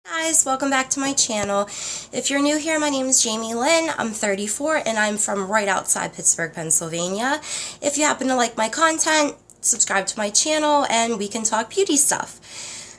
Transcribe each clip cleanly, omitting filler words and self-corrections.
Guys, welcome back to my channel. If you're new here, my name is Jamie Lynn. I'm 34 and I'm from right outside Pittsburgh, Pennsylvania. If you happen to like my content, subscribe to my channel and we can talk beauty stuff.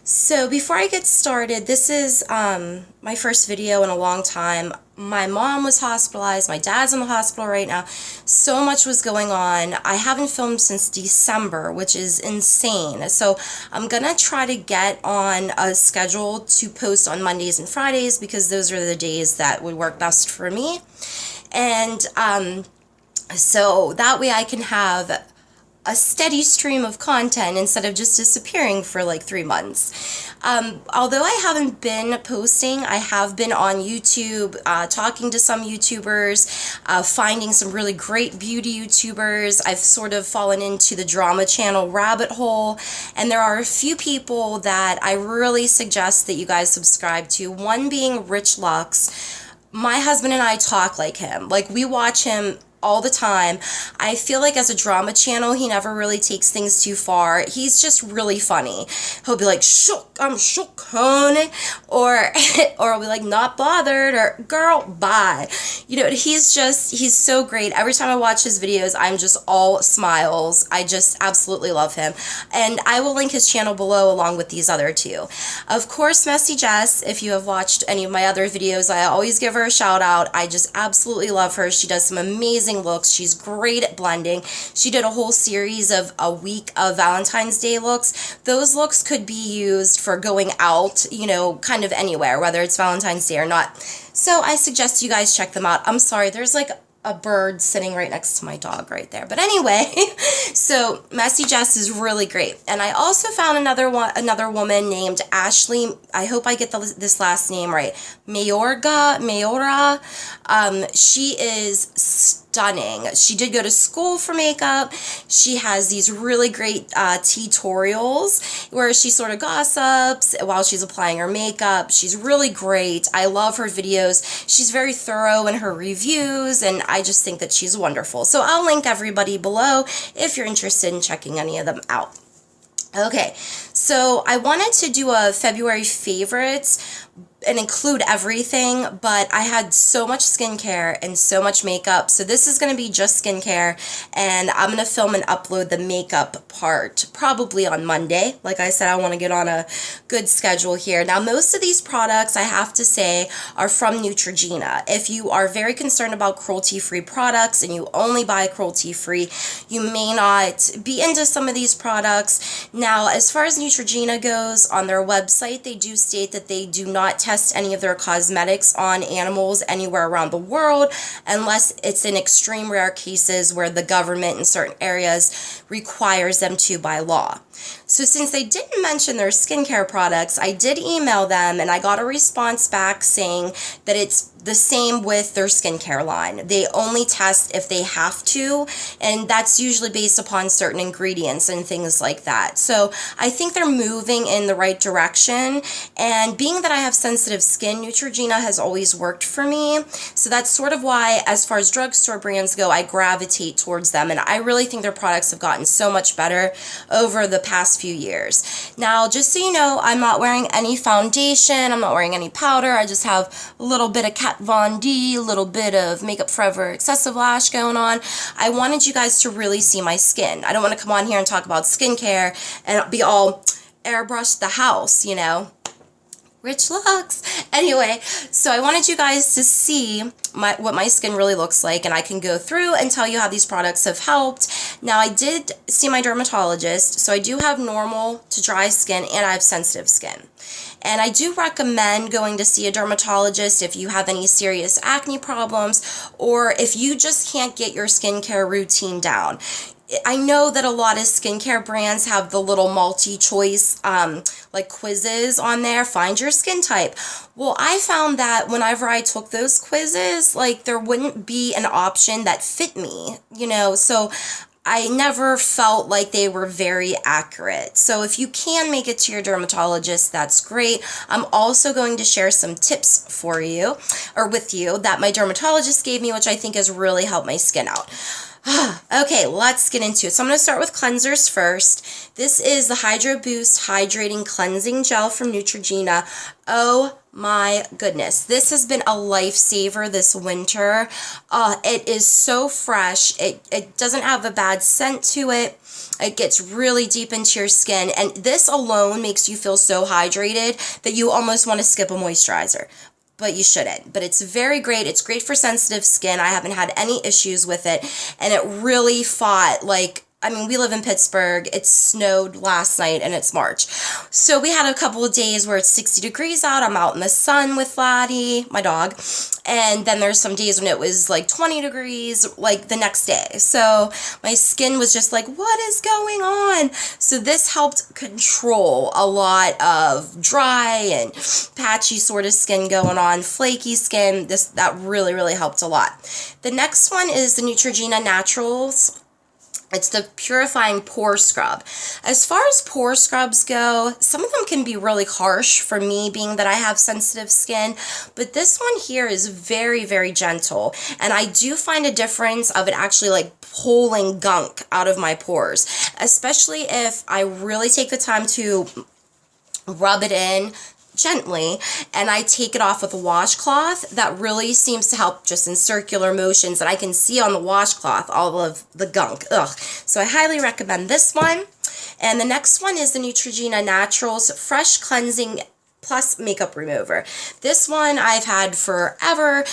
So before I get started, this is my first video in a long time. My mom was hospitalized, my dad's in the hospital right now. So much was going on. I haven't filmed since December, which is insane. So I'm gonna try to get on a schedule to post on Mondays and Fridays because those are the days that would work best for me. And so that way I can have a steady stream of content instead of just disappearing for like 3 months. Although I haven't been posting, I have been on YouTube, talking to some YouTubers, finding some really great beauty YouTubers. I've sort of fallen into the drama channel rabbit hole, and there are a few people that I really suggest that you guys subscribe to. One being Rich Lux. My husband and I talk like him. Like, we watch him all the time. I feel like as a drama channel, he never really takes things too far. He's just really funny. He'll be like, shook, I'm shook, honey. Or I'll be like, not bothered, or girl, bye. You know, he's so great. Every time I watch his videos, I'm just all smiles. I just absolutely love him. And I will link his channel below along with these other two. Of course, Messy Jess, if you have watched any of my other videos, I always give her a shout out. I just absolutely love her. She does some amazing looks. She's great at blending. She did a whole series of a week of Valentine's Day looks. Those looks could be used for going out, you know, kind of anywhere, whether it's Valentine's Day or not. So I suggest you guys check them out. I'm sorry, there's like a bird sitting right next to my dog right there. But anyway, so Messy Jess is really great. And I also found another woman named Ashley. I hope I get this last name right. Mayora. She is stunning. She did go to school for makeup. She has these really great tutorials where she sort of gossips while she's applying her makeup. She's really great. I love her videos. She's very thorough in her reviews, and I just think that she's wonderful. So I'll link everybody below if you're interested in checking any of them out. Okay, so I wanted to do a February favorites and include everything, but I had so much skincare and so much makeup, so this is going to be just skincare, and I'm going to film and upload the makeup part probably on Monday. Like I said, I want to get on a good schedule here. Now, most of these products, I have to say, are from Neutrogena. If you are very concerned about cruelty-free products and you only buy cruelty-free, you may not be into some of these products. Now, as far as Neutrogena goes, on their website, they do state that they do not test any of their cosmetics on animals anywhere around the world unless it's in extreme rare cases where the government in certain areas requires them to by law. So since they didn't mention their skincare products, I did email them and I got a response back saying that it's the same with their skincare line. They only test if they have to, and that's usually based upon certain ingredients and things like that. So I think they're moving in the right direction, and being that I have sensitive skin, Neutrogena has always worked for me. So that's sort of why, as far as drugstore brands go, I gravitate towards them, and I really think their products have gotten so much better over the past few years. Now, just so you know, I'm not wearing any foundation, I'm not wearing any powder, I just have a little bit of Kat Von D, a little bit of Makeup Forever Excessive Lash going on. I wanted you guys to really see my skin. I don't want to come on here and talk about skincare and be all airbrush the house, you know. Rich looks. Anyway, so I wanted you guys to see what my skin really looks like, and I can go through and tell you how these products have helped. Now, I did see my dermatologist, so I do have normal to dry skin and I have sensitive skin. And I do recommend going to see a dermatologist if you have any serious acne problems or if you just can't get your skincare routine down. I know that a lot of skincare brands have the little multi-choice like quizzes on there, find your skin type. Well, I found that whenever I took those quizzes, like there wouldn't be an option that fit me, you know, so I never felt like they were very accurate. So if you can make it to your dermatologist, that's great. I'm also going to share some tips for you, or with you, that my dermatologist gave me, which I think has really helped my skin out. Okay, let's get into it. So I'm going to start with cleansers first. This is the Hydro Boost Hydrating Cleansing Gel from Neutrogena. Oh my goodness. This has been a lifesaver this winter. It is so fresh. It doesn't have a bad scent to it. It gets really deep into your skin, and this alone makes you feel so hydrated that you almost want to skip a moisturizer. But you shouldn't. But it's very great. It's great for sensitive skin. I haven't had any issues with it. And it really fought, like, I mean, we live in Pittsburgh. It snowed last night and it's March. So we had a couple of days where it's 60 degrees out. I'm out in the sun with Laddie, my dog. And then there's some days when it was like 20 degrees, like the next day. So my skin was just like, what is going on? So this helped control a lot of dry and patchy sort of skin going on, flaky skin. That really, really helped a lot. The next one is the Neutrogena Naturals. It's the Purifying Pore Scrub. As far as pore scrubs go, some of them can be really harsh for me, being that I have sensitive skin, but this one here is very, very gentle, and I do find a difference of it actually like pulling gunk out of my pores, especially if I really take the time to rub it in gently and I take it off with a washcloth. That really seems to help just in circular motions, and I can see on the washcloth all of the gunk. So I highly recommend this one. And the next one is the Neutrogena Naturals Fresh Cleansing Plus Makeup Remover. This one I've had forever.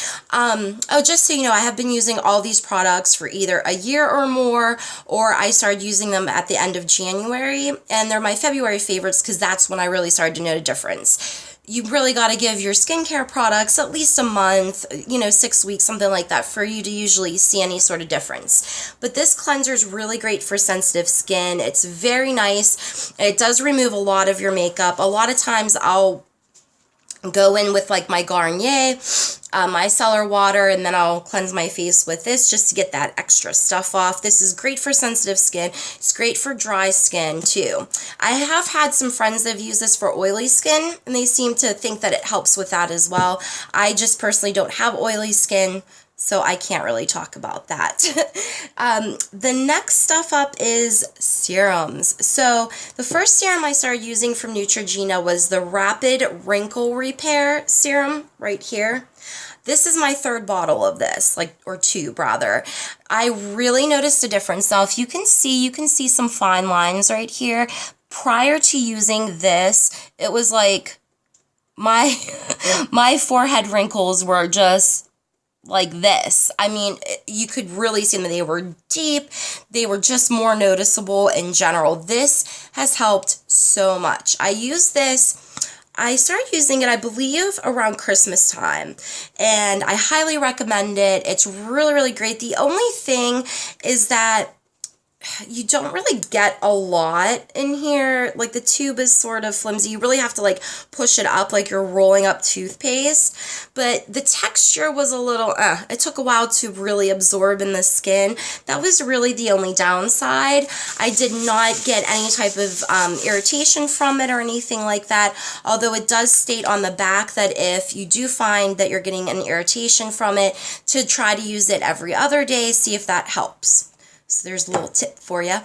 Just so you know, I have been using all these products for either a year or more, or I started using them at the end of January, and they're my February favorites because that's when I really started to note a difference. You really got to give your skincare products at least a month, 6 weeks, something like that, for you to usually see any sort of difference. But this cleanser is really great for sensitive skin. It's very nice. It does remove a lot of your makeup. A lot of times I'll go in with like my Garnier, micellar water, and then I'll cleanse my face with this just to get that extra stuff off. This is great for sensitive skin. It's great for dry skin too. I have had some friends that have used this for oily skin, and they seem to think that it helps with that as well. I just personally don't have oily skin, so I can't really talk about that. The next stuff up is serums. So the first serum I started using from Neutrogena was the Rapid Wrinkle Repair Serum right here. This is my third bottle of this, or tube rather. I really noticed a difference. Now, if you can see some fine lines right here. Prior to using this, it was like my forehead wrinkles were just like this. I mean, you could really see them. They were deep. They were just more noticeable in general. This has helped so much. I started using it, I believe, around Christmas time, and I highly recommend it. It's really, really great. The only thing is that you don't really get a lot in here. Like, the tube is sort of flimsy. You really have to like push it up like you're rolling up toothpaste. But the texture was a little, it took a while to really absorb in the skin. That was really the only downside. I did not get any type of irritation from it or anything like that. Although it does state on the back that if you do find that you're getting an irritation from it, to try to use it every other day, see if that helps. So there's a little tip for you.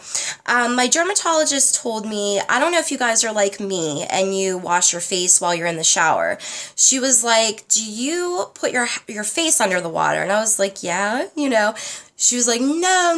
My dermatologist told me, I don't know if you guys are like me and you wash your face while you're in the shower. She was like, do you put your face under the water? And I was like, yeah, She was like, no,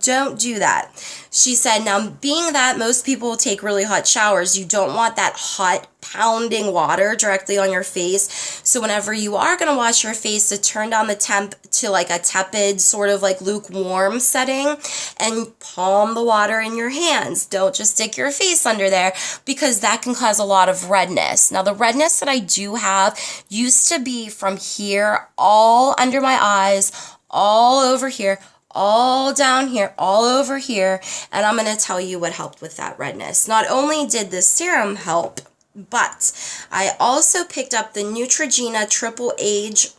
don't do that. She said, now, being that most people take really hot showers, you don't want that hot pounding water directly on your face. So whenever you are going to wash your face, to turn down the temp to like a tepid, sort of like lukewarm setting, and palm the water in your hands. Don't just stick your face under there, because that can cause a lot of redness. Now, the redness that I do have used to be from here, all under my eyes, all over here, all down here, all over here, and I'm going to tell you what helped with that redness. Not only did this serum help, but I also picked up the Neutrogena Triple Age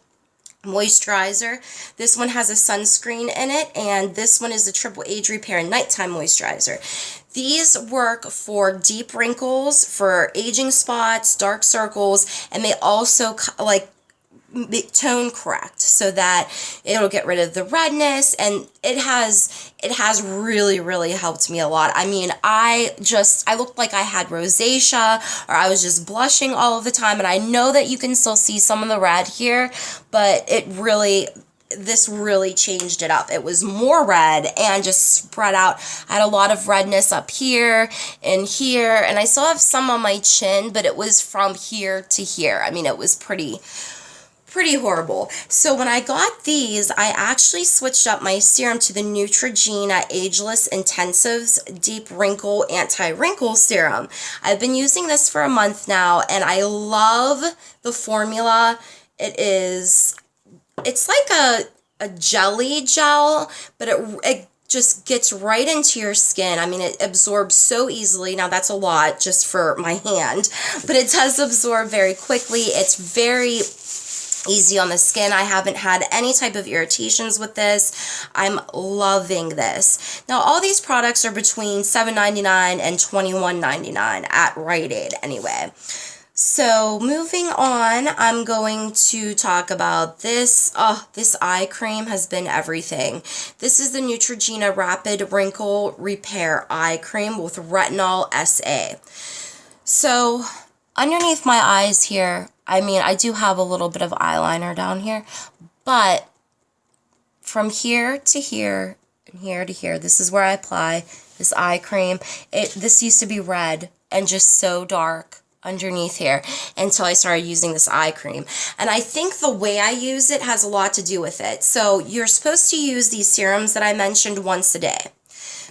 Moisturizer. This one has a sunscreen in it, and this one is the Triple Age Repair Nighttime Moisturizer. These work for deep wrinkles, for aging spots, dark circles, and they also tone correct so that it'll get rid of the redness, and it has really helped me a lot. I mean, I looked like I had rosacea, or I was just blushing all of the time, and I know that you can still see some of the red here, but this really changed it up. It was more red and just spread out. I had a lot of redness up here and here, and I still have some on my chin, but it was from here to here. I mean, it was pretty horrible. So when I got these, I actually switched up my serum to the Neutrogena Ageless Intensives Deep Wrinkle Anti-Wrinkle Serum. I've been using this for a month now, and I love the formula. It's like a jelly gel, but it just gets right into your skin. I mean, it absorbs so easily. Now, that's a lot just for my hand, but it does absorb very quickly. It's very easy on the skin. I haven't had any type of irritations with this. I'm loving this. Now, all these products are between $7.99 and $21.99 at Rite Aid anyway. So moving on, I'm going to talk about this. This eye cream has been everything. This is the Neutrogena Rapid Wrinkle Repair Eye Cream with Retinol SA. So underneath my eyes here, I mean, I do have a little bit of eyeliner down here, but from here to here and here to here, this is where I apply this eye cream. This used to be red and just so dark underneath here until I started using this eye cream. And I think the way I use it has a lot to do with it. So you're supposed to use these serums that I mentioned once a day.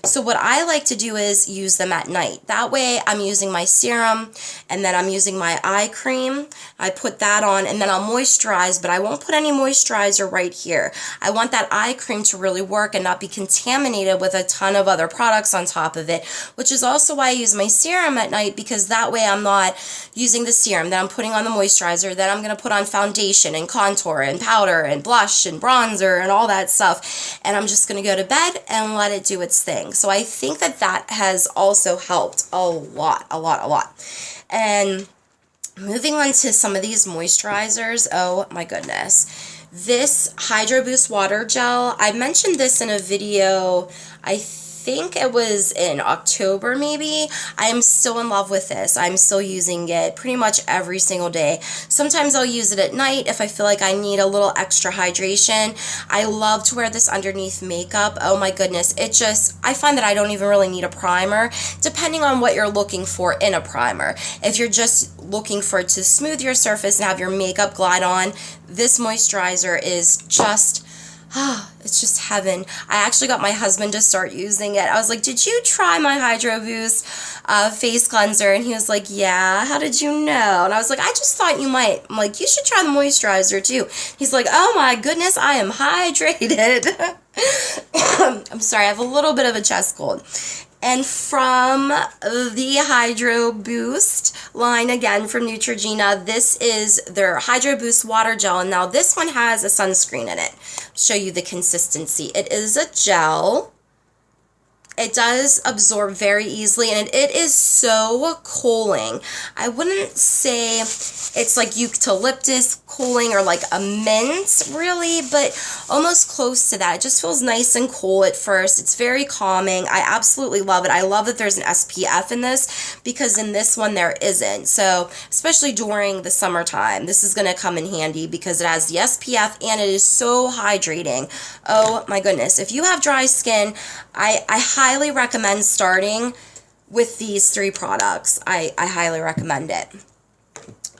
So what I like to do is use them at night. That way I'm using my serum and then I'm using my eye cream. I put that on and then I'll moisturize, but I won't put any moisturizer right here. I want that eye cream to really work and not be contaminated with a ton of other products on top of it, which is also why I use my serum at night, because that way I'm not using the serum, then I'm putting on the moisturizer, then I'm going to put on foundation and contour and powder and blush and bronzer and all that stuff, and I'm just going to go to bed and let it do its thing. So I think that has also helped a lot. And moving on to some of these moisturizers, oh my goodness. This Hydro Boost Water Gel, I mentioned this in a video, I think it was in October maybe. I am still in love with this. I'm still using it pretty much every single day. Sometimes I'll use it at night if I feel like I need a little extra hydration. I love to wear this underneath makeup. Oh my goodness. I find that I don't even really need a primer, depending on what you're looking for in a primer. If you're just looking for it to smooth your surface and have your makeup glide on, this moisturizer is just it's just heaven. I actually got my husband to start using it. I was like, did you try my Hydro Boost face cleanser? And he was like, yeah, how did you know? And I was like, I just thought you might. I'm like, you should try the moisturizer too. He's like, oh my goodness, I am hydrated. I'm sorry, I have a little bit of a chest cold. And from the Hydro Boost line, again from Neutrogena, this is their Hydro Boost Water Gel. And now this one has a sunscreen in it. I'll show you the consistency. It is a gel. It does absorb very easily, and it is so cooling. I wouldn't say it's like eucalyptus cooling or like a mint, really, but almost close to that. It just feels nice and cool at first. It's very calming. I absolutely love it. I love that there's an SPF in this, because in this one there isn't. So especially during the summertime, this is going to come in handy because it has the SPF and it is so hydrating. Oh my goodness. If you have dry skin, I highly recommend starting with these three products. I highly recommend it.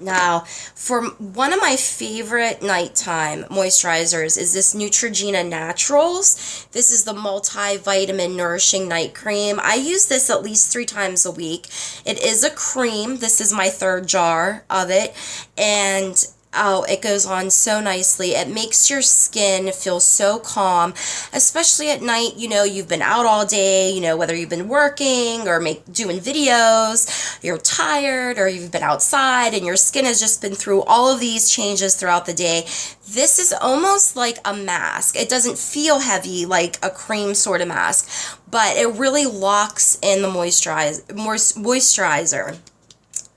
Now, for one of my favorite nighttime moisturizers is this Neutrogena Naturals. This is the multivitamin nourishing night cream. I use this at least 3 times a week. It is a cream. This is my 3rd jar of it, and oh, it goes on so nicely. It makes your skin feel so calm, especially at night. You know, you've been out all day, you know, whether you've been working or doing videos, you're tired, or you've been outside and your skin has just been through all of these changes throughout the day. This is almost like a mask. It doesn't feel heavy like a cream sort of mask, but it really locks in the moisturizer.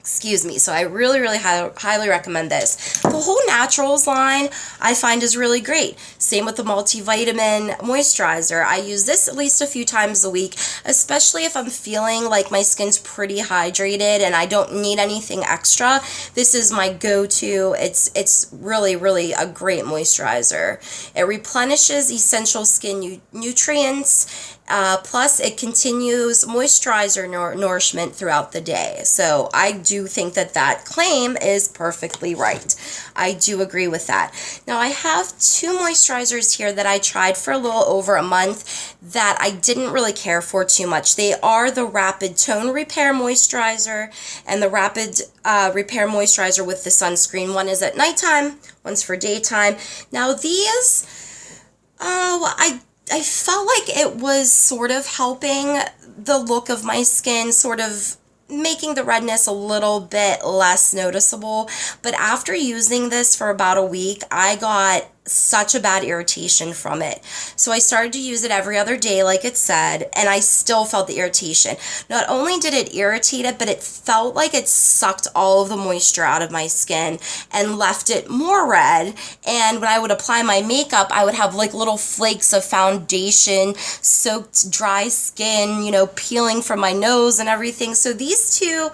Excuse me. So I really, really highly recommend this. The whole Naturals line I find is really great. Same with the multivitamin moisturizer. I use this at least a few times a week, especially if I'm feeling like my skin's pretty hydrated and I don't need anything extra. This is my go-to. It's really, really a great moisturizer. It replenishes essential skin nutrients. Plus, it continues moisturizer nourishment throughout the day. So I do think that claim is perfectly right. I do agree with that. Now, I have two moisturizers here that I tried for a little over a month that I didn't really care for too much. They are the Rapid Tone Repair Moisturizer and the Rapid Repair Moisturizer with the sunscreen. One is at nighttime, one's for daytime. Now, these, I felt like it was sort of helping the look of my skin, sort of making the redness a little bit less noticeable. But after using this for about a week, I got such a bad irritation from it. So I started to use it every other day, like it said, and I still felt the irritation. Not only did it irritate it, but it felt like it sucked all of the moisture out of my skin and left it more red. And when I would apply my makeup, I would have like little flakes of foundation, soaked dry skin, you know, peeling from my nose and everything. So these two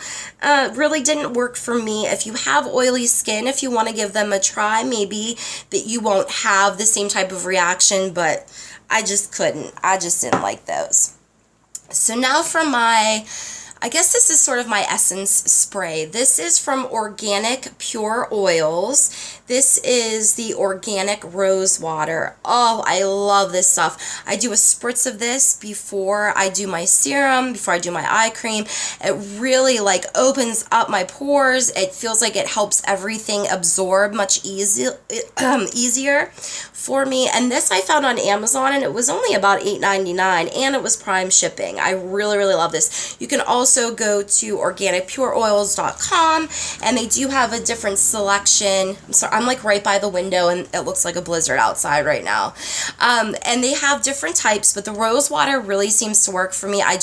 really didn't work for me. If you have oily skin, if you want to give them a try, maybe that you won't have the same type of reaction, but I just couldn't. I just didn't like those. So now for my, I guess this is sort of my essence spray. This is from Organic Pure Oils. This is the Organic Rose Water. Oh, I love this stuff. I do a spritz of this before I do my serum, before I do my eye cream. It really like opens up my pores. It feels like it helps everything absorb much easier for me. And this I found on Amazon, and it was only about $8.99, and it was Prime shipping. I really, really love this. You can also go to organicpureoils.com, and they do have a different selection. I'm like right by the window, and it looks like a blizzard outside right now. And they have different types, but the rose water really seems to work for me. I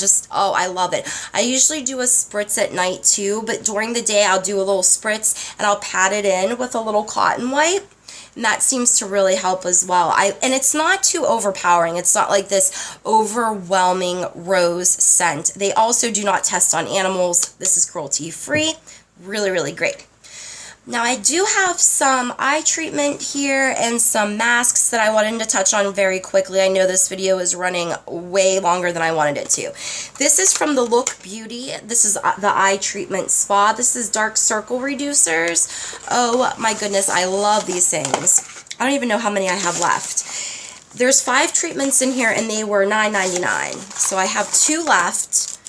love it. I usually do a spritz at night too, but during the day I'll do a little spritz and I'll pat it in with a little cotton wipe. And that seems to really help as well. And it's not too overpowering. It's not like this overwhelming rose scent. They also do not test on animals. This is cruelty-free. Really, really great. Now I do have some eye treatment here and some masks that I wanted to touch on very quickly. I know this video is running way longer than I wanted it to. This is from the Look Beauty. This is the eye treatment spa. This is dark circle reducers. Oh my goodness, I love these things. I don't even know how many I have left. There's 5 treatments in here and they were $9.99. So I have 2 left.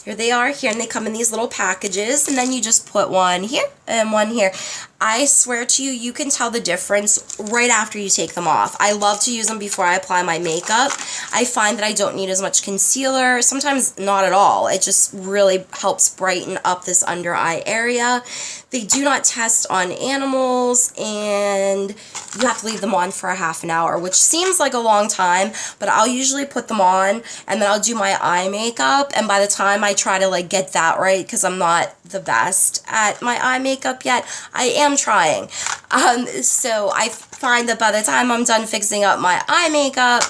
Here they are here, and they come in these little packages, and then you just put one here and one here. I swear to you, you can tell the difference right after you take them off. I love to use them before I apply my makeup. I find that I don't need as much concealer, sometimes not at all. It just really helps brighten up this under eye area. They do not test on animals, and you have to leave them on for a half an hour, which seems like a long time, but I'll usually put them on, and then I'll do my eye makeup, and by the time I try to like get that right, because I'm not the best at my eye makeup yet, I am trying. So I find that by the time I'm done fixing up my eye makeup,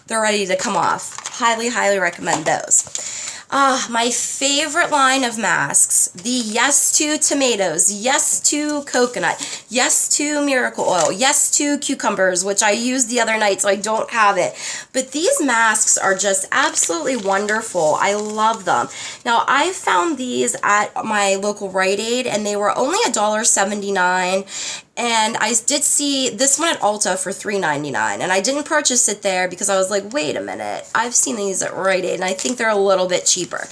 they're ready to come off. Highly, highly recommend those. My favorite line of masks, the Yes to Tomatoes, Yes to Coconut, Yes to Miracle Oil, Yes to Cucumbers, which I used the other night, so I don't have it. But these masks are just absolutely wonderful. I love them. Now, I found these at my local Rite Aid, and they were only $1.79. And I did see this one at Ulta for $3.99, and I didn't purchase it there because I was like, wait a minute, I've seen these at Rite Aid, and I think they're a little bit cheaper.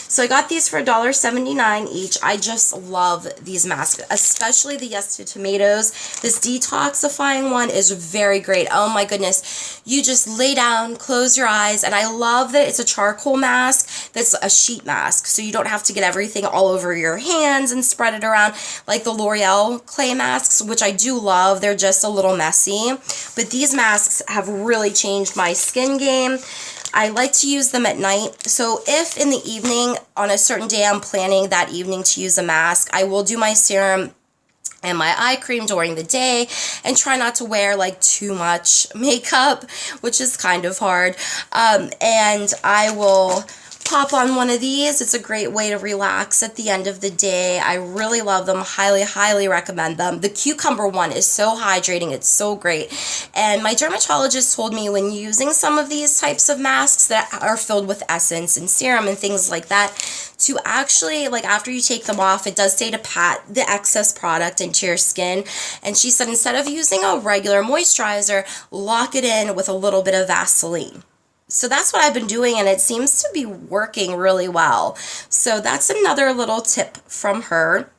So I got these for $1.79 each. I just love these masks, especially the Yes to Tomatoes. This detoxifying one is very great. Oh my goodness. You just lay down, close your eyes, and I love that it's a charcoal mask that's a sheet mask, so you don't have to get everything all over your hands and spread it around like the L'Oreal clay masks, which I do love. They're just a little messy. But these masks have really changed my skin game. I like to use them at night. So if in the evening, on a certain day I'm planning that evening to use a mask, I will do my serum and my eye cream during the day and try not to wear like too much makeup, which is kind of hard. And I will pop on one of these. It's a great way to relax at the end of the day. I really love them. Highly, highly recommend them. The cucumber one is so hydrating. It's so great. And my dermatologist told me when using some of these types of masks that are filled with essence and serum and things like that, to actually, like after you take them off, it does say to pat the excess product into your skin. And she said instead of using a regular moisturizer, lock it in with a little bit of Vaseline. So that's what I've been doing, and it seems to be working really well. So that's another little tip from her.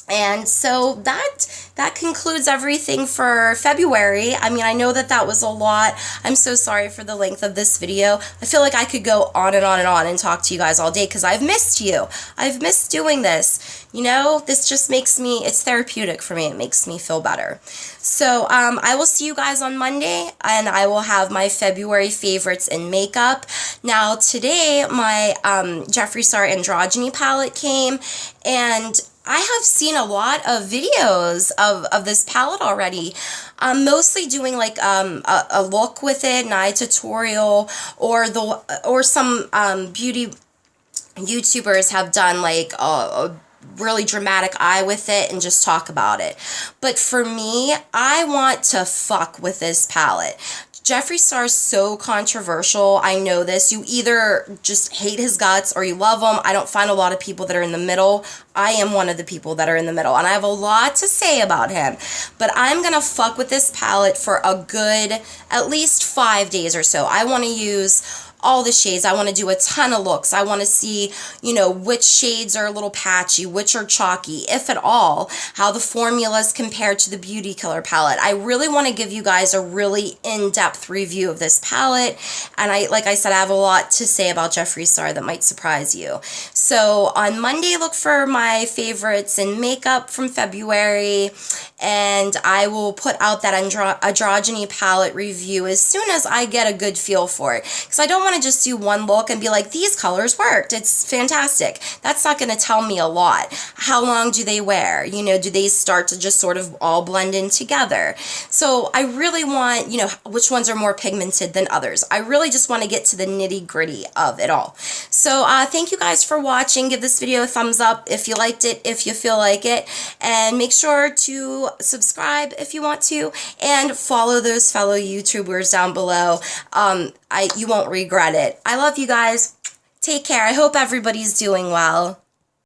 And so that concludes everything for February. I mean, I know that was a lot. I'm so sorry for the length of this video. I feel like I could go on and on and on and talk to you guys all day because I've missed you. I've missed doing this. You know, this just makes me, it's therapeutic for me. It makes me feel better. So I will see you guys on Monday, and I will have my February favorites in makeup. Now today, my Jeffree Star Androgyny palette came, and I have seen a lot of videos of this palette already. I'm mostly doing like a look with it, an eye tutorial, or some beauty YouTubers have done like a really dramatic eye with it and just talk about it. But for me, I want to fuck with this palette. Jeffree Star is so controversial. I know this. You either just hate his guts or you love him. I don't find a lot of people that are in the middle. I am one of the people that are in the middle, and I have a lot to say about him. But I'm going to fuck with this palette for a good at least 5 days or so. I want to use all the shades. I want to do a ton of looks. I want to see, you know, which shades are a little patchy, which are chalky, if at all, how the formulas compare to the Beauty Killer palette. I really want to give you guys a really in-depth review of this palette, and like I said, I have a lot to say about Jeffree Star that might surprise you. So on Monday, look for my favorites in makeup from February, and I will put out that androgyny palette review as soon as I get a good feel for it, because I don't want to just do one look and be like, these colors worked, it's fantastic. That's not going to tell me a lot. How long do they wear? You know, do they start to just sort of all blend in together? So I really want, you know, which ones are more pigmented than others. I really just want to get to the nitty gritty of it all. So thank you guys for watching. Give this video a thumbs up if you liked it, if you feel like it, and make sure to subscribe if you want to, and follow those fellow YouTubers down below. You won't regret it. I love you guys. Take care. I hope everybody's doing well.